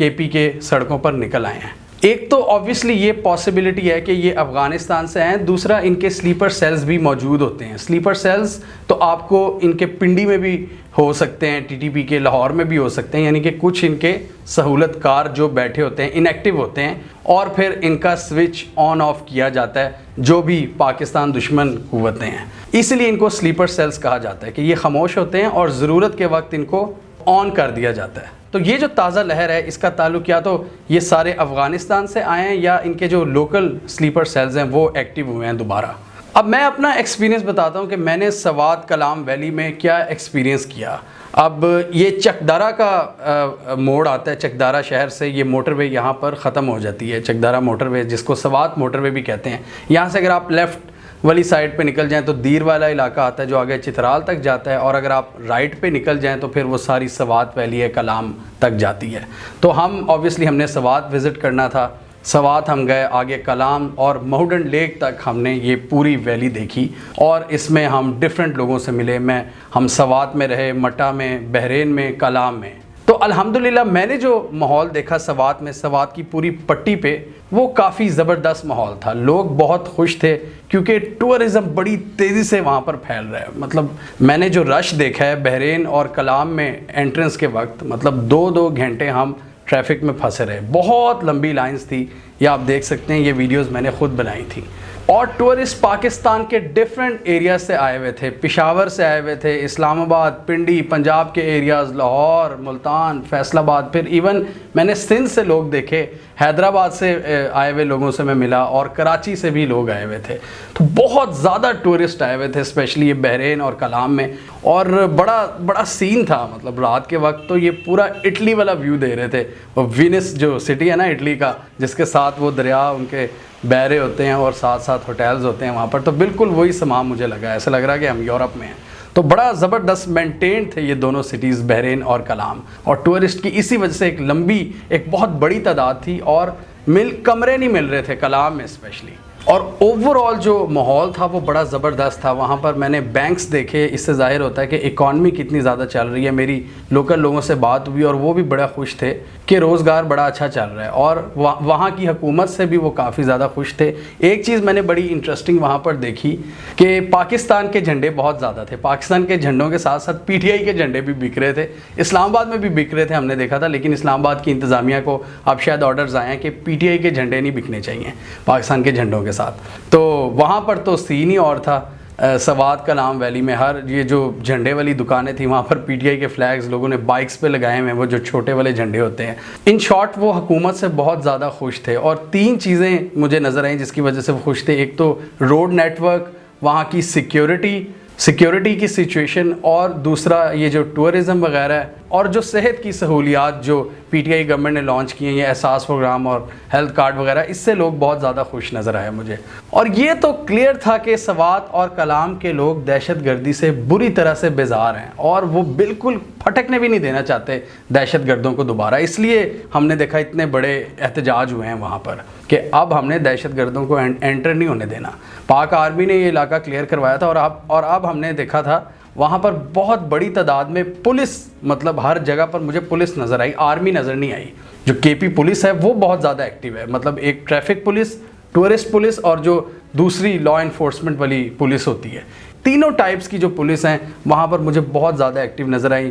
KP کے سڑکوں پر نکل آئے ہیں۔ ایک تو آبویسلی یہ پاسبلٹی ہے کہ یہ افغانستان سے ہیں، دوسرا ان کے سلیپر سیلز بھی موجود ہوتے ہیں۔ سلیپر سیلز تو آپ کو ان کے پنڈی میں بھی ہو سکتے ہیں، TTP کے لاہور میں بھی ہو سکتے ہیں، یعنی کہ کچھ ان کے سہولت کار جو بیٹھے ہوتے ہیں انیکٹیو ہوتے ہیں، اور پھر ان کا سوئچ آن آف کیا جاتا ہے جو بھی پاکستان دشمن قوتیں ہیں، اس لیے ان کو سلیپر سیلز کہا جاتا ہے کہ یہ خاموش ہوتے ہیں اور ضرورت کے وقت ان کو آن کر دیا جاتا ہے۔ تو یہ جو تازہ لہر ہے اس کا تعلق یا تو یہ سارے افغانستان سے آئے ہیں یا ان کے جو لوکل سلیپر سیلز ہیں وہ ایکٹیو ہوئے ہیں دوبارہ۔ اب میں اپنا ایکسپیرینس بتاتا ہوں کہ میں نے سوات کلام ویلی میں کیا ایکسپیرینس کیا۔ اب یہ چکدارا کا موڑ آتا ہے، چکدارا شہر سے یہ موٹر وے یہاں پر ختم ہو جاتی ہے، چکدارا موٹر وے جس کو سوات موٹر وے بھی کہتے ہیں۔ یہاں سے اگر آپ لیفٹ والی سائڈ پہ نکل جائیں تو دیر والا علاقہ آتا ہے جو آگے چترال تک جاتا ہے، اور اگر آپ رائٹ پہ نکل جائیں تو پھر وہ ساری سوات ویلی ہے کلام تک جاتی ہے۔ تو ہم نے سوات وزٹ کرنا تھا، سوات ہم گئے، آگے کلام اور مہوڈن لیک تک ہم نے یہ پوری ویلی دیکھی، اور اس میں ہم ڈیفرنٹ لوگوں سے ملے۔ ہم سوات میں رہے، مٹا میں، بحرین میں، کلام میں۔ تو الحمدللہ میں نے جو ماحول دیکھا سوات میں، سوات کی پوری پٹی پہ، وہ کافی زبردست ماحول تھا۔ لوگ بہت خوش تھے کیونکہ ٹورزم بڑی تیزی سے وہاں پر پھیل رہا ہے۔ مطلب میں نے جو رش دیکھا ہے بحرین اور کلام میں انٹرنس کے وقت، مطلب 2 گھنٹے ہم ٹریفک میں پھنسے رہے، بہت لمبی لائنز تھی، یہ آپ دیکھ سکتے ہیں، یہ ویڈیوز میں نے خود بنائی تھی۔ اور ٹورسٹ پاکستان کے ڈیفرنٹ ایریاز سے آئے ہوئے تھے، پشاور سے آئے ہوئے تھے، اسلام آباد، پنڈی، پنجاب کے ایریاز، لاہور، ملتان، فیصل آباد، پھر ایون میں نے سندھ سے لوگ دیکھے، حیدرآباد سے آئے ہوئے لوگوں سے میں ملا، اور کراچی سے بھی لوگ آئے ہوئے تھے۔ تو بہت زیادہ ٹورسٹ آئے ہوئے تھے، اسپیشلی یہ بحرین اور کلام میں، اور بڑا سین تھا۔ مطلب رات کے وقت تو یہ پورا اٹلی والا ویو دے رہے تھے، وہ وینس جو سٹی ہے نا اٹلی کا، جس کے ساتھ وہ دریا ان کے بہ رہے ہوتے ہیں اور ساتھ ساتھ ہوٹلز ہوتے ہیں وہاں پر، تو بالکل وہی سمام مجھے لگا، ایسا لگ رہا کہ ہم یورپ میں ہیں۔ تو بڑا زبردست مینٹین تھے یہ دونوں سٹیز، بحرین اور کلام، اور ٹورسٹ کی اسی وجہ سے ایک بہت بڑی تعداد تھی، اور کمرے نہیں مل رہے تھے کلام میں اسپیشلی۔ اور اوور آل جو ماحول تھا وہ بڑا زبردست تھا۔ وہاں پر میں نے بینکس دیکھے، اس سے ظاہر ہوتا ہے کہ اکانومی کتنی زیادہ چل رہی ہے۔ میری لوکل لوگوں سے بات ہوئی اور وہ بھی بڑا خوش تھے کہ روزگار بڑا اچھا چل رہا ہے، اور وہاں کی حکومت سے بھی وہ کافی زیادہ خوش تھے۔ ایک چیز میں نے بڑی انٹرسٹنگ وہاں پر دیکھی کہ پاکستان کے جھنڈے بہت زیادہ تھے، پاکستان کے جھنڈوں کے ساتھ ساتھ PTI کے جھنڈے بھی بک رہے تھے، اسلام آباد میں بھی بک رہے تھے، ہم نے دیکھا تھا، لیکن اسلام آباد کی انتظامیہ کو اب شاید آرڈرز آئے ہیں کہ PTI کے جھنڈے نہیں بکنے چاہیے پاکستان کے جھنڈوں کے ساتھ۔ تو وہاں پر تو سین ہی اور تھا۔ سوات کلام ویلی میں یہ جو جھنڈے والی دکانیں تھیں وہاں پر PTI کے فلیگز لوگوں نے بائکس پہ لگائے ہوئے ہیں، وہ جو چھوٹے والے جھنڈے ہوتے ہیں۔ ان شارٹ وہ حکومت سے بہت زیادہ خوش تھے، اور 3 چیزیں مجھے نظر آئیں جس کی وجہ سے وہ خوش تھے۔ ایک تو روڈ نیٹ ورک، وہاں کی سیکیورٹی کی سچویشن، اور دوسرا یہ جو ٹورزم وغیرہ ہے، اور جو صحت کی سہولیات جو PTI گورنمنٹ نے لانچ کی ہیں، یہ احساس پروگرام اور ہیلتھ کارڈ وغیرہ، اس سے لوگ بہت زیادہ خوش نظر آئے مجھے۔ اور یہ تو کلیئر تھا کہ سوات اور کلام کے لوگ دہشت گردی سے بری طرح سے بیزار ہیں، اور وہ بالکل پھٹکنے بھی نہیں دینا چاہتے دہشت گردوں کو دوبارہ۔ اس لیے ہم نے دیکھا اتنے بڑے احتجاج ہوئے ہیں وہاں پر کہ اب ہم نے دہشت گردوں کو انٹر نہیں ہونے دینا۔ پاک آرمی نے یہ علاقہ کلیئر کروایا تھا، اور اب ہم نے دیکھا تھا وہاں پر بہت بڑی تعداد میں پولیس، مطلب ہر جگہ پر مجھے پولیس نظر آئی، آرمی نظر نہیں آئی۔ جو KP پولیس ہے وہ بہت زیادہ ایکٹیو ہے، مطلب ایک ٹریفک پولیس، ٹورسٹ پولیس، اور جو دوسری لا انفورسمنٹ والی پولیس ہوتی ہے، تینوں ٹائپس کی جو پولیس ہیں وہاں پر مجھے بہت زیادہ ایکٹیو نظر آئی،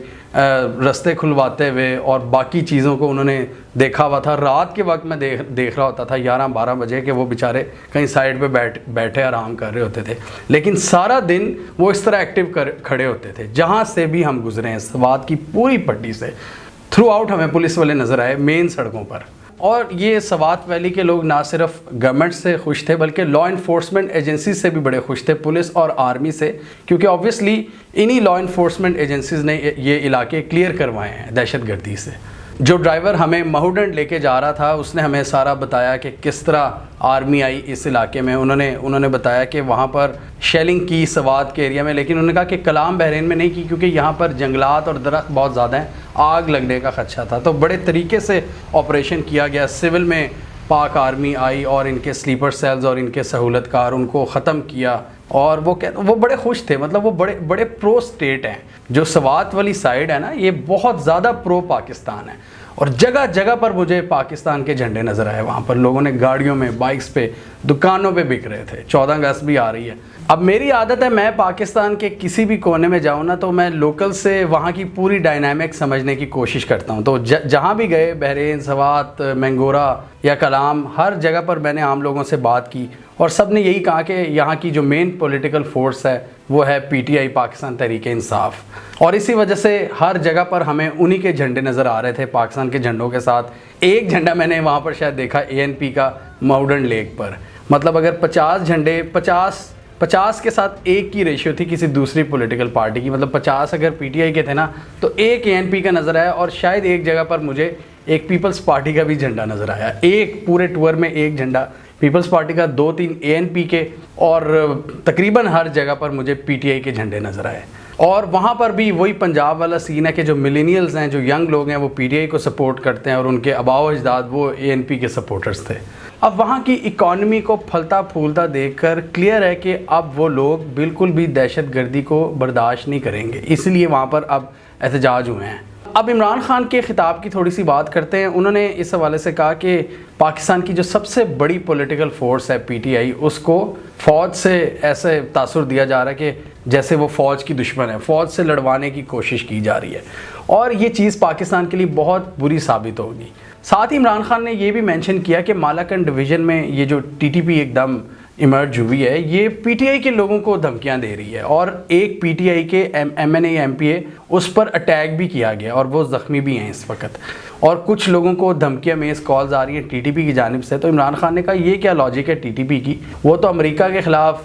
رستے کھلواتے ہوئے، اور باقی چیزوں کو انہوں نے دیکھا ہوا تھا۔ رات کے وقت میں دیکھ رہا ہوتا تھا 11-12 بجے کہ وہ بیچارے کہیں سائڈ پہ بیٹھے آرام کر رہے ہوتے تھے، لیکن سارا دن وہ اس طرح ایکٹیو کھڑے ہوتے تھے۔ جہاں سے بھی ہم گزرے ہیں سوات کی پوری پٹی سے، تھرو آؤٹ ہمیں پولیس والے نظر آئے مین سڑکوں پر۔ اور یہ سوات ویلی کے لوگ نہ صرف گورنمنٹ سے خوش تھے بلکہ لا انفورسمنٹ ایجنسیز سے بھی بڑے خوش تھے، پولیس اور آرمی سے، کیونکہ آبویسلی انہی لا انفورسمنٹ ایجنسیز نے یہ علاقے کلیئر کروائے ہیں دہشت گردی سے۔ جو ڈرائیور ہمیں مہوڈنڈ لے کے جا رہا تھا اس نے ہمیں سارا بتایا کہ کس طرح آرمی آئی اس علاقے میں۔ انہوں نے بتایا کہ وہاں پر شیلنگ کی سوات کے ایریا میں، لیکن انہوں نے کہا کہ کلام بحرین میں نہیں کی کیونکہ یہاں پر جنگلات اور درخت بہت زیادہ ہیں، آگ لگنے کا خدشہ تھا۔ تو بڑے طریقے سے آپریشن کیا گیا، سول میں پاک آرمی آئی اور ان کے سلیپر سیلز اور ان کے سہولت کار ان کو ختم کیا، اور وہ بڑے خوش تھے۔ مطلب وہ بڑے پرو سٹیٹ ہیں۔ جو سوات والی سائیڈ ہے نا، یہ بہت زیادہ پرو پاکستان ہے، اور جگہ جگہ پر مجھے پاکستان کے جھنڈے نظر آئے. وہاں پر لوگوں نے گاڑیوں میں، بائکس پہ، دکانوں پہ بک رہے تھے. 14 اگست بھی آ رہی ہے. اب میری عادت ہے میں پاکستان کے کسی بھی کونے میں جاؤں نا تو میں لوکل سے وہاں کی پوری ڈائنامک سمجھنے کی کوشش کرتا ہوں. تو جہاں بھی گئے، بحرین، سوات، مینگورہ یا کلام، ہر جگہ پر میں نے عام لوگوں سے بات کی اور سب نے یہی کہا کہ یہاں کی جو مین پولیٹیکل فورس ہے وہ ہے PTI، پاکستان تحریک انصاف. اور اسی وجہ سے ہر جگہ پر ہمیں انہی کے جھنڈے نظر آ رہے تھے پاکستان کے جھنڈوں کے ساتھ. ایک جھنڈا میں نے وہاں پر شاید دیکھا ANP کا ماؤڈن لیک پر. مطلب اگر 50 جھنڈے، 50 کے ساتھ ایک کی ریشیو تھی کسی دوسری پولیٹیکل پارٹی کی. مطلب 50 اگر PTI کے تھے نا تو ایک ANP کا نظر آیا. اور شاید ایک جگہ پر مجھے ایک پیپلز پارٹی کا بھی جھنڈا نظر آیا. ایک پورے ٹور میں ایک جھنڈا پیپلز پارٹی کا، 2-3 ANP کے، اور تقریباً ہر جگہ پر مجھے PTI کے جھنڈے نظر آئے. اور وہاں پر بھی وہی پنجاب والا سین ہے کہ جو ملینیلز ہیں، جو ینگ لوگ ہیں، وہ PTI کو سپورٹ کرتے ہیں اور ان کے آباء و اجداد وہ ANP کے سپورٹرز تھے. اب وہاں کی اکانومی کو پھلتا پھولتا دیکھ کر کلیئر ہے کہ اب وہ لوگ بالکل بھی دہشت گردی کو برداشت نہیں کریں گے، اس لیے وہاں پر اب احتجاج ہوئے ہیں. اب عمران خان کے خطاب کی تھوڑی سی بات کرتے ہیں. انہوں نے اس حوالے سے کہا کہ پاکستان کی جو سب سے بڑی پولیٹیکل فورس ہے PTI، اس کو فوج سے ایسے تاثر دیا جا رہا ہے کہ جیسے وہ فوج کی دشمن ہے، فوج سے لڑوانے کی کوشش کی جا رہی ہے، اور یہ چیز پاکستان کے لیے بہت بری ثابت ہوگی. ساتھ ہی عمران خان نے یہ بھی مینشن کیا کہ مالاکنڈ ڈویژن میں یہ جو TTP ایک دم ایمرج ہوئی ہے، یہ PTI کے لوگوں کو دھمکیاں دے رہی ہے. اور ایک PTI کے MNA MP اس پر اٹیک بھی کیا گیا اور وہ زخمی بھی ہیں اس وقت. اور کچھ لوگوں کو دھمکیاں میز کالز آ رہی ہیں TTP کی جانب سے. تو عمران خان نے کہا یہ کیا لاجک ہے TTP کی؟ وہ تو امریکہ کے خلاف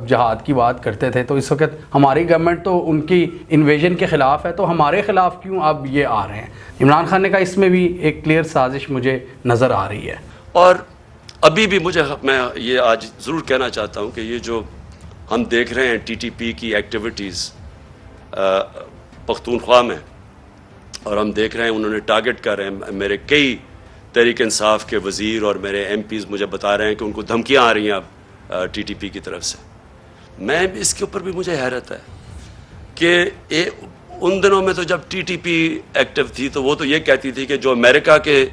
جہاد کی بات کرتے تھے، تو اس وقت ہماری گورنمنٹ تو ان کی انویژن کے خلاف ہے، تو ہمارے خلاف کیوں اب یہ آ رہے ہیں؟ عمران خان نے کہا اس میں بھی ایک کلیئر سازش مجھے نظر آ رہی ہے. اور ابھی بھی میں یہ آج ضرور کہنا چاہتا ہوں کہ یہ جو ہم دیکھ رہے ہیں TTP کی ایکٹیویٹیز پختونخوا میں، اور ہم دیکھ رہے ہیں انہوں نے ٹارگٹ کر رہے ہیں، میرے کئی تحریک انصاف کے وزیر اور میرے MPs مجھے بتا رہے ہیں کہ ان کو دھمکیاں آ رہی ہیں اب TTP کی طرف سے. میں اس کے اوپر بھی مجھے حیرت ہے کہ ان دنوں میں تو جب TTP ایکٹیو تھی تو وہ تو یہ کہتی تھی کہ جو امریکہ کے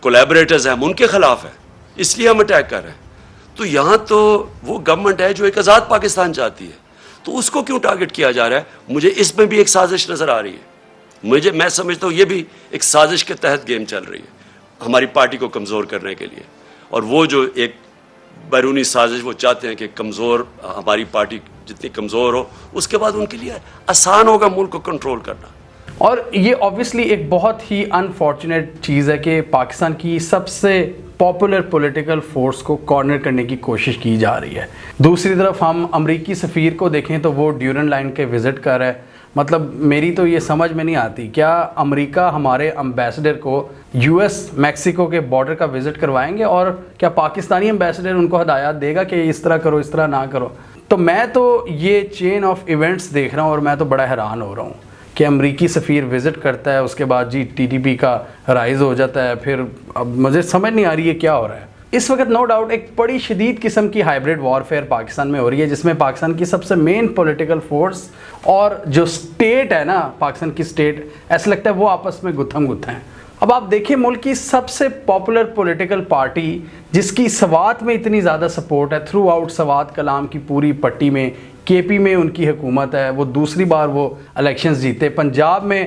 کولیبریٹرز ہیں ہم ان کے خلاف ہیں، اس لیے ہم اٹیک کر رہے ہیں. تو یہاں تو وہ گورنمنٹ ہے جو ایک آزاد پاکستان چاہتی ہے، تو اس کو کیوں ٹارگٹ کیا جا رہا ہے؟ مجھے اس میں بھی ایک سازش نظر آ رہی ہے. میں سمجھتا ہوں یہ بھی ایک سازش کے تحت گیم چل رہی ہے ہماری پارٹی کو کمزور کرنے کے لیے. اور وہ جو ایک بیرونی سازش وہ چاہتے ہیں کہ کمزور ہماری پارٹی جتنی کمزور ہو، اس کے بعد ان کے لیے آسان ہوگا ملک کو کنٹرول کرنا. اور یہ اوبویسلی ایک بہت ہی انفارچونیٹ چیز ہے کہ پاکستان کی سب سے پاپولر پولیٹیکل فورس کو کارنر کرنے کی کوشش کی جا رہی ہے. دوسری طرف ہم امریکی سفیر کو دیکھیں تو وہ ڈیورن لائن کے وزٹ کر رہا ہے. مطلب میری تو یہ سمجھ میں نہیں آتی، کیا امریکہ ہمارے امبیسڈر کو US میکسیکو کے بارڈر کا وزٹ کروائیں گے، اور کیا پاکستانی امبیسڈر ان کو ہدایات دے گا کہ اس طرح کرو، اس طرح نہ کرو؟ تو میں تو یہ چین آف ایونٹس دیکھ رہا ہوں اور میں تو بڑا حیران ہو رہا ہوں کہ امریکی سفیر وزٹ کرتا ہے، اس کے بعد جی TTP کا رائز ہو جاتا ہے. پھر اب مجھے سمجھ نہیں آ رہی ہے کیا ہو رہا ہے. اس وقت نو ڈاؤٹ ایک بڑی شدید قسم کی ہائبرڈ وارفیئر پاکستان میں ہو رہی ہے، جس میں پاکستان کی سب سے مین پولیٹیکل فورس اور جو سٹیٹ ہے نا، پاکستان کی سٹیٹ، ایسا لگتا ہے وہ آپس میں گتھم گتھا ہیں. اب آپ دیکھیں ملک کی سب سے پاپولر پولیٹیکل پارٹی جس کی سوات میں اتنی زیادہ سپورٹ ہے، تھرو آؤٹ سوات کلام کی پوری پٹی میں، KP میں ان کی حکومت ہے، وہ دوسری بار وہ الیکشنز جیتے، پنجاب میں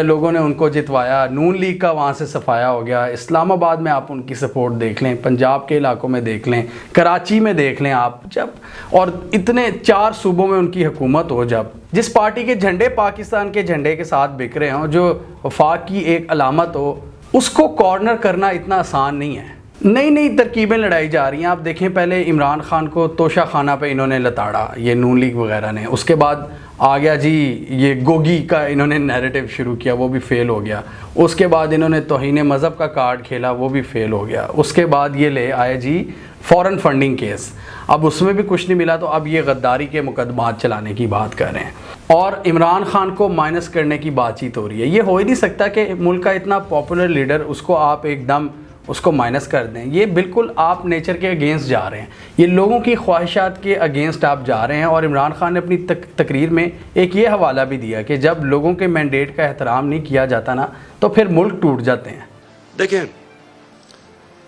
لوگوں نے ان کو جتوایا، نون لیگ کا وہاں سے صفایا ہو گیا، اسلام آباد میں آپ ان کی سپورٹ دیکھ لیں، پنجاب کے علاقوں میں دیکھ لیں، کراچی میں دیکھ لیں آپ، جب اور اتنے 4 صوبوں میں ان کی حکومت ہو، جب جس پارٹی کے جھنڈے پاکستان کے جھنڈے کے ساتھ بکھ رہے ہوں، جو وفاق کی ایک علامت ہو، اس کو کارنر کرنا اتنا آسان نہیں ہے. نئی نئی ترکیبیں لڑائی جا رہی ہیں. آپ دیکھیں پہلے عمران خان کو توشہ خانہ پہ انہوں نے لتاڑا، یہ نون لیگ وغیرہ نے، اس کے بعد آ گیا جی یہ گوگی کا انہوں نے نیریٹو شروع کیا، وہ بھی فیل ہو گیا. اس کے بعد انہوں نے توہین مذہب کا کارڈ کھیلا، وہ بھی فیل ہو گیا. اس کے بعد یہ لے آئے جی فورن فنڈنگ کیس، اب اس میں بھی کچھ نہیں ملا، تو اب یہ غداری کے مقدمات چلانے کی بات کر رہے ہیں اور عمران خان کو مائنس کرنے کی بات چیت ہو رہی ہے. یہ ہو ہی نہیں سکتا کہ ملک کا اتنا پاپولر لیڈر، اس کو آپ ایک دم اس کو مائنس کر دیں، یہ بالکل آپ نیچر کے اگینسٹ جا رہے ہیں، یہ لوگوں کی خواہشات کے اگینسٹ آپ جا رہے ہیں۔ اور عمران خان نے اپنی تقریر میں ایک یہ حوالہ بھی دیا کہ جب لوگوں کے مینڈیٹ کا احترام نہیں کیا جاتا نا تو پھر ملک ٹوٹ جاتے ہیں۔ دیکھیں،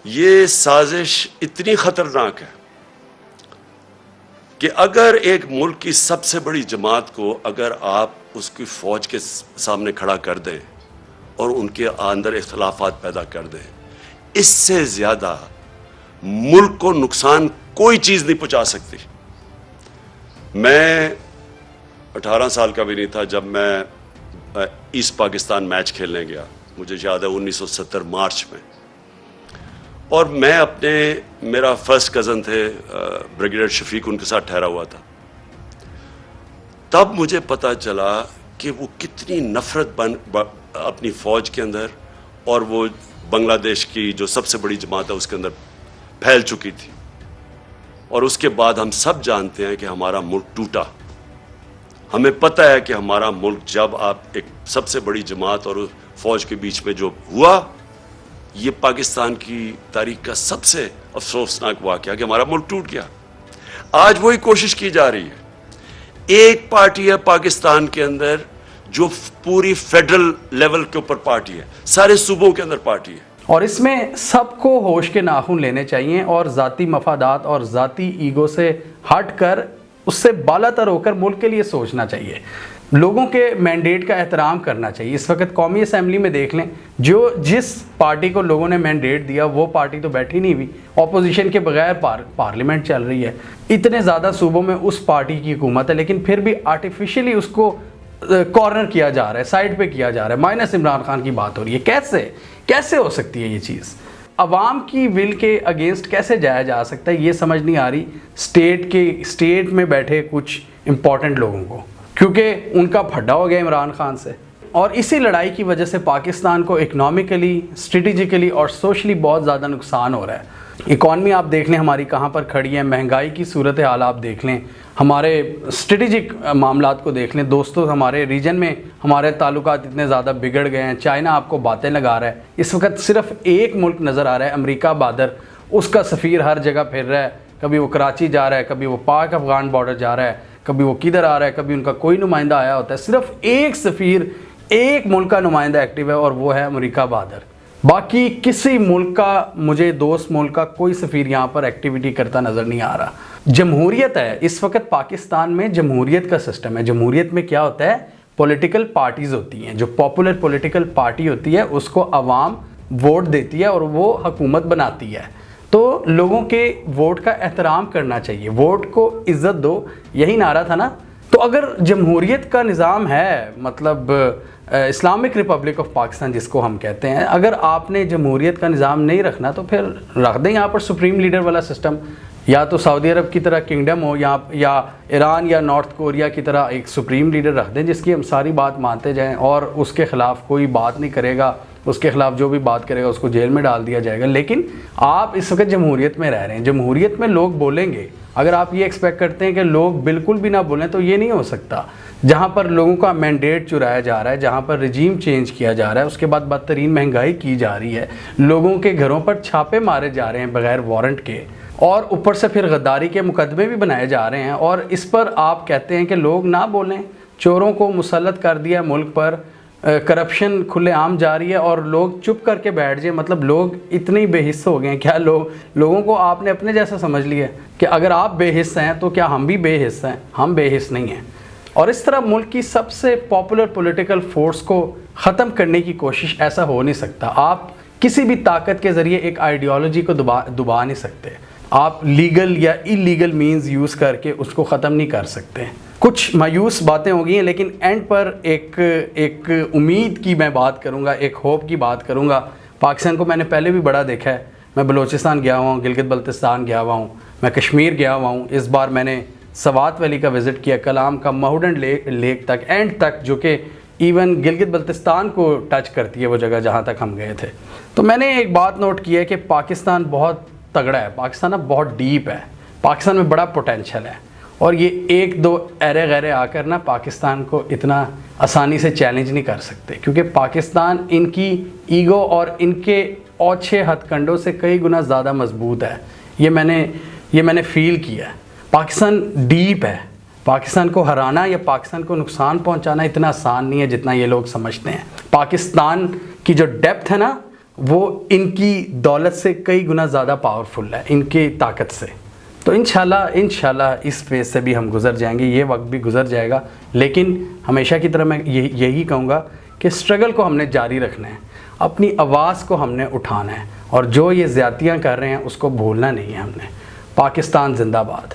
یہ سازش اتنی خطرناک ہے کہ اگر ایک ملک کی سب سے بڑی جماعت کو اگر آپ اس کی فوج کے سامنے کھڑا کر دیں اور ان کے اندر اختلافات پیدا کر دیں، اس سے زیادہ ملک کو نقصان کوئی چیز نہیں پہنچا سکتی۔ میں 18 سال کا بھی نہیں تھا جب میں ایسٹ پاکستان میچ کھیلنے گیا، مجھے یاد ہے 1970 مارچ میں، اور میں میرا فرسٹ کزن تھے بریگیڈیئر شفیق، ان کے ساتھ ٹھہرا ہوا تھا۔ تب مجھے پتا چلا کہ وہ کتنی نفرت اپنی فوج کے اندر اور وہ بنگلہ دیش کی جو سب سے بڑی جماعت ہے اس کے اندر پھیل چکی تھی۔ اور اس کے بعد ہم سب جانتے ہیں کہ ہمارا ملک ٹوٹا۔ ہمیں پتہ ہے کہ ہمارا ملک جب آپ ایک سب سے بڑی جماعت اور فوج کے بیچ میں جو ہوا، یہ پاکستان کی تاریخ کا سب سے افسوسناک واقعہ کہ ہمارا ملک ٹوٹ گیا۔ آج وہی کوشش کی جا رہی ہے۔ ایک پارٹی ہے پاکستان کے اندر جو پوری فیڈرل لیول کے اوپر پارٹی ہے، سارے صوبوں کے اندر پارٹی ہے، اور اس میں سب کو ہوش کے ناخن لینے چاہیے اور ذاتی مفادات اور ذاتی ایگو سے ہٹ کر اس سے بالا تر ہو کر ملک کے لیے سوچنا چاہیے، لوگوں کے مینڈیٹ کا احترام کرنا چاہیے۔ اس وقت قومی اسمبلی میں دیکھ لیں، جس پارٹی کو لوگوں نے مینڈیٹ دیا وہ پارٹی تو بیٹھی نہیں ہوئی، اپوزیشن کے بغیر پارلیمنٹ چل رہی ہے، اتنے زیادہ صوبوں میں اس پارٹی کی حکومت ہے، لیکن پھر بھی آرٹیفیشلی اس کو کارنر کیا جا رہا ہے، سائڈ پہ کیا جا رہا ہے، مائنس عمران خان کی بات ہو رہی ہے۔ کیسے ہو سکتی ہے یہ چیز؟ عوام کی ول کے اگینسٹ کیسے جایا جا سکتا ہے، یہ سمجھ نہیں آ رہی اسٹیٹ میں بیٹھے کچھ امپورٹنٹ لوگوں کو، کیونکہ ان کا پھڈا ہو گیا عمران خان سے۔ اور اسی لڑائی کی وجہ سے پاکستان کو اکنامکلی، اسٹریٹجیکلی اور سوشلی بہت زیادہ نقصان ہو رہا ہے۔ اکانومی آپ دیکھ لیں ہماری کہاں پر کھڑی ہے، مہنگائی کی صورتحال آپ دیکھ لیں، ہمارے اسٹریٹجک معاملات کو دیکھ لیں، دوستوں ہمارے ریجن میں ہمارے تعلقات اتنے زیادہ بگڑ گئے ہیں، چائنا آپ کو باتیں لگا رہا ہے، اس وقت صرف ایک ملک نظر آ رہا ہے، امریکہ بادر، اس کا سفیر ہر جگہ پھر رہا ہے، کبھی وہ کراچی جا رہا ہے، کبھی وہ پاک افغان بارڈر جا رہا ہے، کبھی وہ کدھر آ رہا ہے، کبھی ان کا کوئی نمائندہ آیا ہوتا ہے، صرف ایک سفیر ایک ملک کا نمائندہ ایکٹیو ہے اور وہ ہے امریکہ بادر، باقی کسی ملک کا، مجھے دوست ملک کا کوئی سفیر یہاں پر ایکٹیویٹی کرتا نظر نہیں آ رہا۔ جمہوریت ہے اس وقت پاکستان میں، جمہوریت کا سسٹم ہے۔ جمہوریت میں کیا ہوتا ہے؟ پولیٹیکل پارٹیز ہوتی ہیں، جو پاپولر پولیٹیکل پارٹی ہوتی ہے اس کو عوام ووٹ دیتی ہے اور وہ حکومت بناتی ہے، تو لوگوں کے ووٹ کا احترام کرنا چاہیے، ووٹ کو عزت دو، یہی نعرہ تھا نا۔ تو اگر جمہوریت کا نظام ہے، مطلب اسلامک ریپبلک آف پاکستان جس کو ہم کہتے ہیں، اگر آپ نے جمہوریت کا نظام نہیں رکھنا تو پھر رکھ دیں یہاں پر سپریم لیڈر والا سسٹم، یا تو سعودی عرب کی طرح کنگڈم ہو، یا ایران یا نارتھ کوریا کی طرح ایک سپریم لیڈر رکھ دیں جس کی ہم ساری بات مانتے جائیں اور اس کے خلاف کوئی بات نہیں کرے گا، اس کے خلاف جو بھی بات کرے گا اس کو جیل میں ڈال دیا جائے گا۔ لیکن آپ اس وقت جمہوریت میں رہ رہے ہیں، جمہوریت میں لوگ بولیں گے، اگر آپ یہ ایکسپیکٹ کرتے ہیں کہ لوگ بالکل بھی نہ بولیں تو یہ نہیں ہو سکتا۔ جہاں پر لوگوں کا مینڈیٹ چرایا جا رہا ہے، جہاں پر رجیم چینج کیا جا رہا ہے، اس کے بعد بدترین مہنگائی کی جا رہی ہے، لوگوں کے گھروں پر چھاپے مارے جا رہے ہیں بغیر وارنٹ کے، اور اوپر سے پھر غداری کے مقدمے بھی بنائے جا رہے ہیں، اور اس پر آپ کہتے ہیں کہ لوگ نہ بولیں، چوروں کو مسلط کر دیا ملک پر، کرپشن کھلے عام جاری ہے اور لوگ چپ کر کے بیٹھ جائیں۔ مطلب لوگ اتنے بے حص ہو گئے ہیں، کیا لوگوں کو آپ نے اپنے جیسا سمجھ لیا ہے کہ اگر آپ بے حص ہیں تو کیا ہم بھی بے حص ہیں؟ ہم بے حص نہیں ہیں۔ اور اس طرح ملک کی سب سے پاپولر پولیٹیکل فورس کو ختم کرنے کی کوشش، ایسا ہو نہیں سکتا۔ آپ کسی بھی طاقت کے ذریعے ایک آئیڈیالوجی کو دبا نہیں سکتے، آپ لیگل یا ایلیگل مینز یوز کر کے اس کو ختم نہیں کر سکتے۔ کچھ مایوس باتیں ہو گئی ہیں، لیکن اینڈ پر ایک امید کی میں بات کروں گا، ایک ہوپ کی بات کروں گا۔ پاکستان کو میں نے پہلے بھی بڑا دیکھا ہے، میں بلوچستان گیا ہوا ہوں، گلگت بلتستان گیا ہوا ہوں، میں کشمیر گیا ہوا ہوں، اس بار میں نے سوات ویلی کا وزٹ کیا، کلام کا مہوڈن لیک تک، اینڈ تک، جو کہ ایون گلگت بلتستان کو ٹچ کرتی ہے وہ جگہ جہاں تک ہم گئے تھے۔ تو میں نے ایک بات نوٹ کی ہے کہ پاکستان بہت تگڑا ہے، پاکستان اب بہت ڈیپ ہے، پاکستان میں بڑا پوٹینشل ہے، اور یہ ایک دو ایرے غیرے آ کر نا پاکستان کو اتنا آسانی سے چیلنج نہیں کر سکتے، کیونکہ پاکستان ان کی ایگو اور ان کے اوچھے ہتھ کنڈوں سے کئی گنا زیادہ مضبوط ہے. یہ میں نے فیل کیا ہے. پاکستان ڈیپ ہے. پاکستان کو ہرانا یا پاکستان کو نقصان پہنچانا اتنا آسان نہیں ہے جتنا یہ لوگ سمجھتے ہیں. پاکستان کی جو ڈیپتھ ہے نا وہ ان کی دولت سے کئی گنا زیادہ پاورفل ہے, ان کی طاقت سے. تو انشاءاللہ اس فیز سے بھی ہم گزر جائیں گے, یہ وقت بھی گزر جائے گا. لیکن ہمیشہ کی طرح میں یہی کہوں گا کہ اسٹرگل کو ہم نے جاری رکھنا ہے, اپنی آواز کو ہم نے اٹھانا ہے, اور جو یہ زیادتیاں کر رہے ہیں اس کو بھولنا نہیں ہے ہم نے. پاکستان زندہ باد.